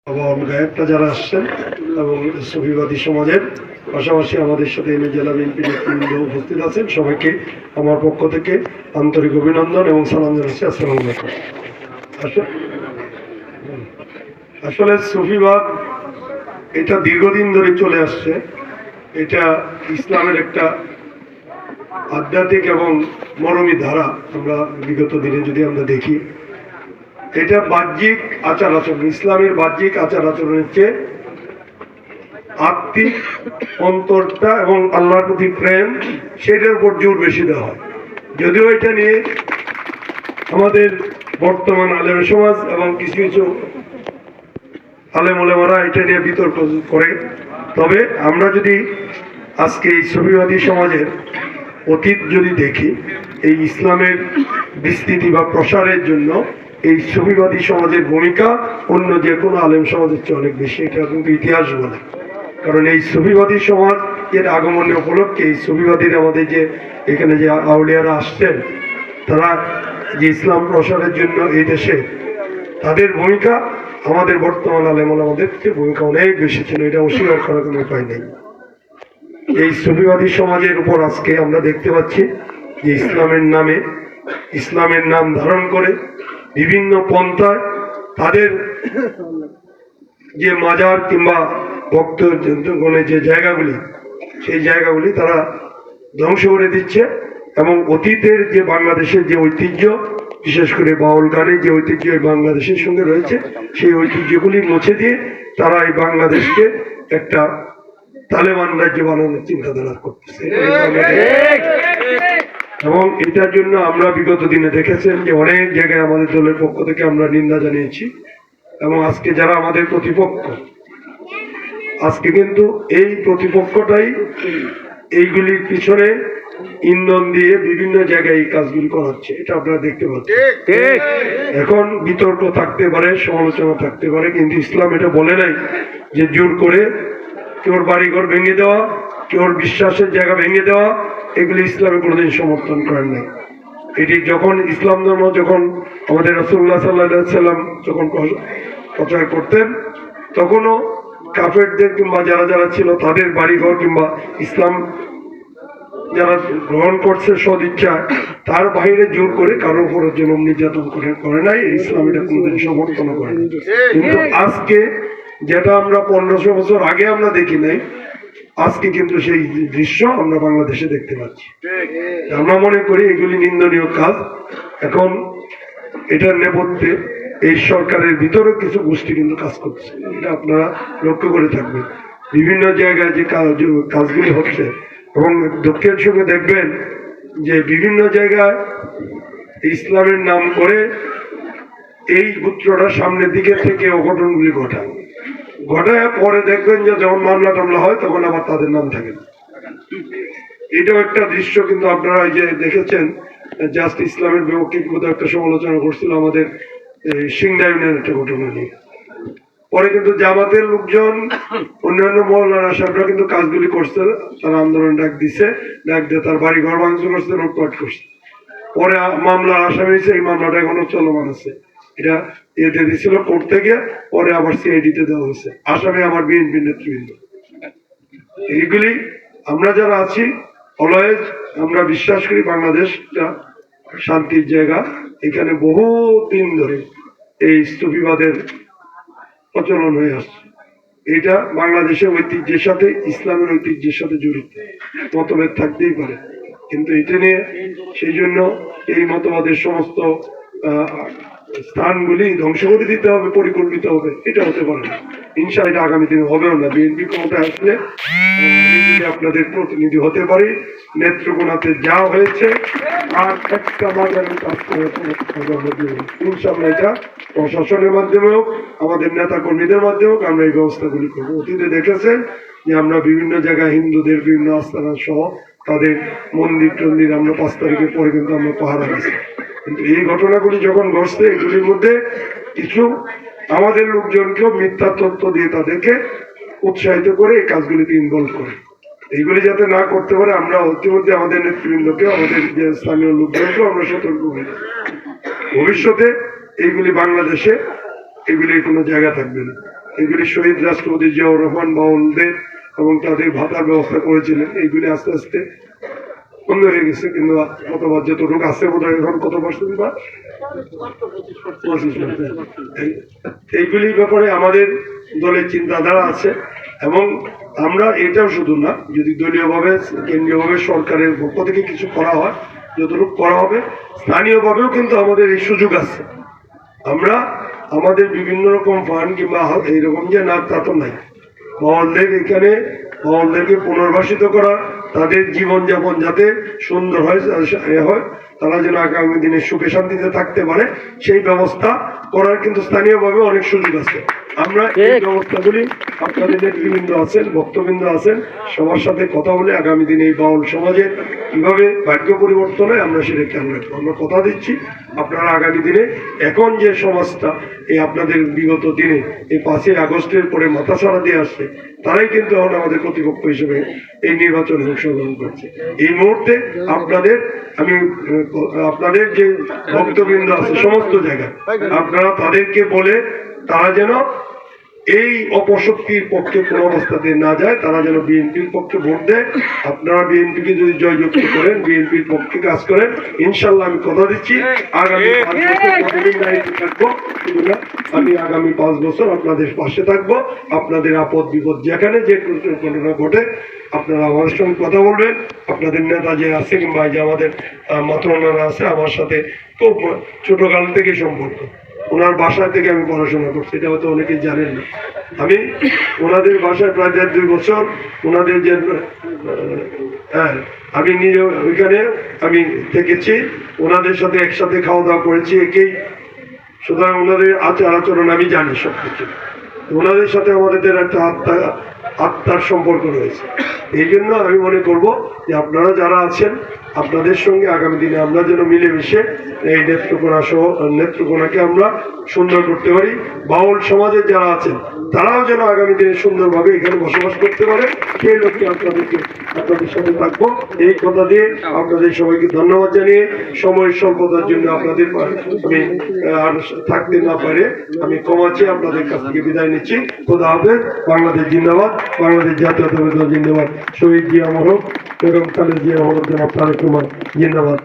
গায়কটা যারা আসছেন এবং সুফিবাদী সমাজের পাশাপাশি আমাদের সাথে এনে জেলা বিএনপির নেতৃবৃন্দ উপস্থিত আছেন, সবাইকে আমার পক্ষ থেকে আন্তরিক অভিনন্দন এবং সালাম জানাচ্ছি। আসসালামু আলাইকুম। আসলে সুফিবাদ এটা দীর্ঘদিন ধরে চলে আসছে। এটা ইসলামের একটা আধ্যাত্মিক এবং মরমী ধারা। আমরা বিগত দিনে যদি আমরা দেখি, এটা বাহ্যিক আচার আচরণ, ইসলামের বাহ্যিক আচার আচরণের চেয়ে আত্মিক অন্তরটা এবং আল্লাহর প্রতি প্রেম, সেটার উপর জোর বেশি দেওয়া হয়। যদিও এটা নিয়ে আমাদের বর্তমান আলেম সমাজ এবং কিছু কিছু আলেম ওলামারা এটা নিয়ে বিতর্ক করে। তবে আমরা যদি আজকে এই সুফিবাদী সমাজের অতীত যদি দেখি, এই ইসলামের বিস্তৃতি বা প্রসারের জন্য এই সুফিবাদী সমাজের ভূমিকা অন্য যে কোনো আলেম সমাজের চেয়ে অনেক বেশি। এটা কিন্তু ইতিহাস বলে। কারণ এই সুফিবাদী সমাজ এর আগমনের উপলক্ষে এই সুফিবাদীর আমাদের যে এখানে যে আউলিয়ারা আসছেন, তারা যে ইসলাম প্রসারের জন্য এই দেশে তাদের ভূমিকা আমাদের বর্তমান আলেম ওলামাদের চেয়ে ভূমিকা অনেক বেশি ছিল। এটা অস্বীকার করার কোনো উপায় নেই। এই সুফিবাদী সমাজের উপর আজকে আমরা দেখতে পাচ্ছি যে ইসলামের নাম ধারণ করে বিভিন্ন পন্থায় তাদের যে মাজার কিংবা ভক্তগণের যে জায়গাগুলি, সেই জায়গাগুলি তারা ধ্বংস করে দিচ্ছে এবং অতীতের যে বাংলাদেশের যে ঐতিহ্য, বিশেষ করে বাউল গানের যে ঐতিহ্য বাংলাদেশের সঙ্গে রয়েছে, সেই ঐতিহ্যগুলি মুছে দিয়ে তারা এই বাংলাদেশকে একটা তালেবান রাজ্য বানানোর চিন্তাধারা করতেছে। এবং এটার জন্য আমরা বিগত দিনে দেখেছেন যে অনেক জায়গায় আমাদের দলের পক্ষ থেকে আমরা নিন্দা জানিয়েছি। এবং আজকে যারা আমাদের প্রতিপক্ষ, আজকে কিন্তু এই প্রতিপক্ষটাই এইগুলির পিছনে ইন্ধন দিয়ে বিভিন্ন জায়গায় এই কাজগুলি করাচ্ছে। এটা আপনারা দেখতে পাচ্ছেন। এখন বিতর্ক থাকতে পারে, সমালোচনা থাকতে পারে, কিন্তু ইসলাম এটা বলে নাই যে জোর করে কেউ বাড়িঘর ভেঙে দেওয়া, কেউ বিশ্বাসের জায়গা ভেঙে দেওয়া, এগুলি ইসলামে কোনোদিন সমর্থন করেন নাই। এটি যখন ইসলাম ধর্ম যখন আমাদের রাসূলুল্লাহ সাল্লাল্লাহু আলাইহি সাল্লাম যখন প্রচার করতেন, তখনও কাফেরদের কিংবা যারা যারা ছিল তাদের বাড়িঘর কিংবা ইসলাম যারা গ্রহণ করছে সদিচ্ছায়, তার বাইরে জোর করে কারো উপর জুলুম নির্যাতন করে নাই। ইসলাম এটা কোনোদিন সমর্থন করে। কিন্তু আজকে যেটা আমরা 1500 বছর আগে আমরা দেখি নাই, আজকে কিন্তু সেই দৃশ্য আমরা বাংলাদেশে দেখতে পাচ্ছি। আমরা মনে করি এগুলি নিন্দনীয় কাজ। এখন এটার নেপথ্যে এই সরকারের ভিতরেও কিছু গোষ্ঠী কিন্তু কাজ করছে। এটা আপনারা লক্ষ্য করে থাকবেন বিভিন্ন জায়গায় যে কাজগুলি হচ্ছে। এবং দুঃখের সঙ্গে দেখবেন যে বিভিন্ন জায়গায় ইসলামের নাম করে এই পুত্রটা সামনের দিকে থেকে অঘটনগুলি ঘটায় পরে দেখবেন যে যখন মামলা টামলা হয় তখন আবার তাদের নাম থাকে না। এটাও একটা দৃশ্য কিন্তু আপনারা এই যে দেখেছেন, জাস্ট ইসলামের বিপক্ষে একটা সমালোচনা করছিল আমাদের সিংড়া ইউনিয়নের একটা ঘটনা নিয়ে। পরে কিন্তু জামাতের লোকজন, অন্যান্য মহল্লার আসামরা কিন্তু কাজগুলি করছে, তারা আন্দোলন ডাক দিয়ে তার বাড়ি ঘর ভাঙচুর করছে, লুটপাট করছে। পরে মামলার আসামি হয়েছে, এই মামলাটা এখনো চলমান আছে। এটা এতে দিয়েছিল করতে গিয়ে, পরে আবার সিআইডিতে দেওয়া হয়েছে। আসামি আমার বিএনপি নেতৃবৃন্দ। এইগুলি আমরা যারা আছি অলওয়েজ আমরা বিশ্বাস করি বাংলাদেশটা শান্তির জায়গা। এখানে বহু দিন ধরে এই সুফিবাদের প্রচলন হয়ে আসছে। এটা বাংলাদেশের ঐতিহ্যের সাথে, ইসলামের ঐতিহ্যের সাথে জড়িত। মতভেদ থাকতেই পারে, কিন্তু এটা নিয়ে সেই জন্য এই মতবাদের সমস্ত স্থানগুলি ধ্বংস করে দিতে হবে, পরিকল্পিত হবে, এটা হতে পারে না। ইনশাআল্লাহ এটা আগামী দিনে হবেও না। বিএনপি ক্ষমতায় আসলে আপনাদের প্রতিনিধি হতে পারি। নেত্রকোনাতে যা হয়েছে আর একটা বাজারের কাজ করে ইনশাআল্লাহ এটা প্রশাসনের মাধ্যমে হোক, আমাদের নেতা কর্মীদের মাধ্যমে হোক, আমরা এই ব্যবস্থাগুলি করবো। অতীতে দেখেছেন যে আমরা বিভিন্ন জায়গায় হিন্দুদের বিভিন্ন আস্থানা সহ তাদের মন্দির টন্দির আমরা 5 তারিখের পরে কিন্তু আমরা পাহারা দিচ্ছি। কিন্তু এই ঘটনাগুলি যখন ঘটছে, এগুলির মধ্যে কিছু আমাদের লোকজনকেও মিথ্যা তথ্য দিয়ে তাদেরকে উৎসাহিত করে এই কাজগুলিতে ইনভলভ করে। এইগুলি যাতে না করতে পারে আমরা ইতিমধ্যে আমাদের নেতৃবৃন্দকে, আমাদের যে স্থানীয় লোকজনকেও আমরা সতর্ক করি। ভবিষ্যতে এইগুলি বাংলাদেশে এগুলির কোনো জায়গা থাকবে না। এগুলি শহীদ রাষ্ট্রপতি জিয়াউর রহমান বাউলদের এবং তাদের ভাতার ব্যবস্থা করেছিলেন। এইগুলি আস্তে আস্তে বন্ধ হয়ে গেছে, কিন্তু কতবার যতটুকু আছে বোধ হয় এখন কত পার্সেন্ট বা 25%। এইগুলির ব্যাপারে আমাদের দলের চিন্তাধারা আছে এবং আমরা এটাও শুধু না, যদি দলীয়ভাবে কেন্দ্রীয়ভাবে সরকারের পক্ষ থেকে কিছু করা হয়, যতটুকু করা হবে, স্থানীয়ভাবেও কিন্তু আমাদের এই সুযোগ আছে। আমরা আমাদের বিভিন্ন রকম ফান্ড কিংবা এইরকম যে না তা তো নাই, বাউলদের এখানে বাউলদেরকে পুনর্বাসিত করা, তাদের জীবনযাপন যাতে সুন্দর হয়, তারা যেন আগামী দিনে সুখে শান্তিতে থাকতে পারে, সেই ব্যবস্থা করার কিন্তু স্থানীয়ভাবে অনেক সুযোগ আছে। আমরা এই ব্যবস্থাগুলি আপনাদের নেতৃবৃন্দ আছেন, ভক্তবৃন্দ আছেন, সবার সাথে কথা বলে আগামী দিনে এই বাউল সমাজে কিভাবে ভাগ্য পরিবর্তন হয় আমরা সেটা খেয়াল রাখবো। আমরা কথা দিচ্ছি আপনারা আগামী দিনে এখন যে সমাজটা এই আপনাদের বিগত দিনে এই 5ই আগস্টের পরে মাথাছাড়া দিয়ে আসছে, তারাই কিন্তু এখন আমাদের প্রতিপক্ষ হিসেবে এই নির্বাচনে অংশগ্রহণ করছে। এই মুহূর্তে আপনাদের যে ভক্তবৃন্দ আছে সমস্ত জায়গায় আপনারা তাদেরকে বলে তারা যেন এই অপশক্তির পক্ষে কোন অবস্থাতে না যায়, তারা যেন বিএনপির পক্ষে ভোট দেয়। আপনারা বিএনপিকে যদি জয়যুক্ত করেন, বিএনপির পক্ষে কাজ করেন, ইনশাল্লাহ আমি কথা দিচ্ছি আগামী 5 বছর দায়িত্বে থাকবো। আমি আগামী 5 বছর আপনাদের পাশে থাকবো। আপনাদের আপদ বিপদ যেখানে যে ঘটনা ঘটে আপনারা আমাদের সঙ্গে কথা বলবেন। আপনাদের নেতা যে আছে কিংবা যে আমাদের মাতৃনারা আছে, আমার সাথে খুব ছোটকাল থেকে সম্পর্ক। ওনার বাসা থেকে আমি পড়াশোনা করছি, এটা হয়তো অনেকেই জানেন না। আমি ওনাদের বাসায় প্রায় 1.5-2 বছর ওনাদের যে আমি নিজে ওইখানে আমি থেকেছি, ওনাদের সাথে একসাথে খাওয়া দাওয়া করেছি একেই, সুতরাং ওনাদের আচার আচরণ আমি জানি সবকিছু। ওনাদের সাথে আমাদের একটা আত্মার সম্পর্ক রয়েছে। এই জন্য আমি মনে করব যে আপনারা যারা আছেন, আপনাদের সঙ্গে আগামী দিনে আমরা যেন মিলেমিশে এই নেত্রকোনাকে আমরা সুন্দর করতে পারি। বাউল সমাজের যারা আছেন তারাও যেন আগামী দিনে সুন্দরভাবে এখানে বসবাস করতে পারে, সেই লক্ষ্যে আপনাদের সাথে থাকবো। এই কথা দিয়ে আপনাদের সবাইকে ধন্যবাদ জানিয়ে সময়ের স্বল্পতার জন্য আপনাদের আমি আর থাকতে না পারে আমি ক্ষমা চেয়ে আপনাদের কাছ থেকে বিদায় নিচ্ছি। খোদা হাফেজ। বাংলাদেশ জিন্দাবাদ, বাংলাদেশ জাতীয়তাবাদী দল জিন্দাবাদ, শহীদ জিয়া মহরম এবং খালেদ জিয়া মহরম, জনাব তারেক রহমান জিন্দাবাদ।